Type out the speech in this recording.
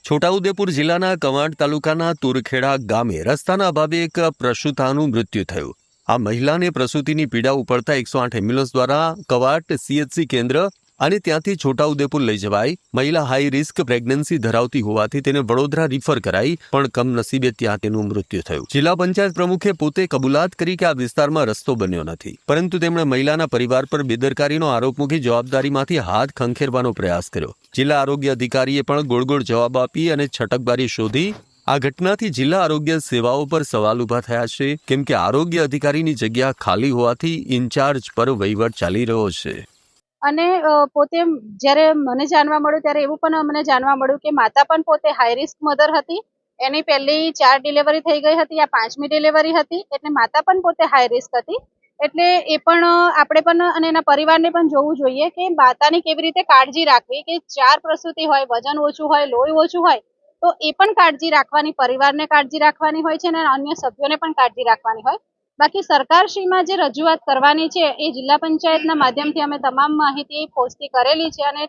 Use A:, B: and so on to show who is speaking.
A: છોટાઉદેપુર જિલ્લાના કવાંટ તાલુકાના તુરખેડા ગામે રસ્તાના અભાવે એક પ્રસૂતાનું મૃત્યુ થયું. આ મહિલાને પ્રસૂતિની પીડા ઉપડતા 108 એમ્બ્યુલન્સ દ્વારા કવાંટ CHC કેન્દ્ર અને ત્યાંથી છોટાઉદેપુર લઈ જવાઈ. મહિલા હાઈ રિસ્ક પ્રેગ્નન્સી ધરાવતી હોવાથી તેને વડોદરા રિફર કરાઈ, પણ કમનસીબે ત્યાં તેનું મૃત્યુ થયું. જિલ્લા પંચાયત પ્રમુખે પોતે કબૂલાત કરી કે આ વિસ્તારમાં રસ્તો બન્યો નથી, પરંતુ તેમણે મહિલાના પરિવાર પર બેદરકારીનો આરોપ મૂકી જવાબદારીમાંથી હાથ ખંખેરવાનો પ્રયાસ કર્યો. જિલ્લા આરોગ્ય અધિકારીએ પણ ગોળ જવાબ આપી અને છટકબારી શોધી. આ ઘટનાથી જિલ્લા આરોગ્ય સેવાઓ પર સવાલ ઉભા થયા છે, કેમ કે આરોગ્ય અધિકારીની જગ્યા ખાલી હોવાથી ઇન્ચાર્જ પર વહીવટ ચાલી રહ્યો છે.
B: અને પોતે જ્યારે મને જાણવા મળ્યું ત્યારે એવું પણ મને જાણવા મળ્યું કે માતા પણ પોતે હાઈ રિસ્ક મધર હતી. એની પહેલી 4 ડિલિવરી થઈ ગઈ હતી, આ 5મી ડિલિવરી હતી, એટલે માતા પણ પોતે હાઈ રિસ્ક હતી. એટલે એ પણ આપણે પણ અને એના પરિવારને પણ જોવું જોઈએ કે માતાની કેવી રીતે કાળજી રાખવી, કે 4 પ્રસૂતિ હોય, વજન ઓછું હોય, લોહી ઓછું હોય, તો એ પણ કાળજી રાખવાની, પરિવારને કાળજી રાખવાની હોય છે અને અન્ય સભ્યોને પણ કાળજી રાખવાની હોય. બાકી સરકારશ્રીમાં જે રજૂઆત કરવાની છે એ જિલ્લા પંચાયતના માધ્યમથી અમે તમામ માહિતી પહોંચતી કરેલી છે અને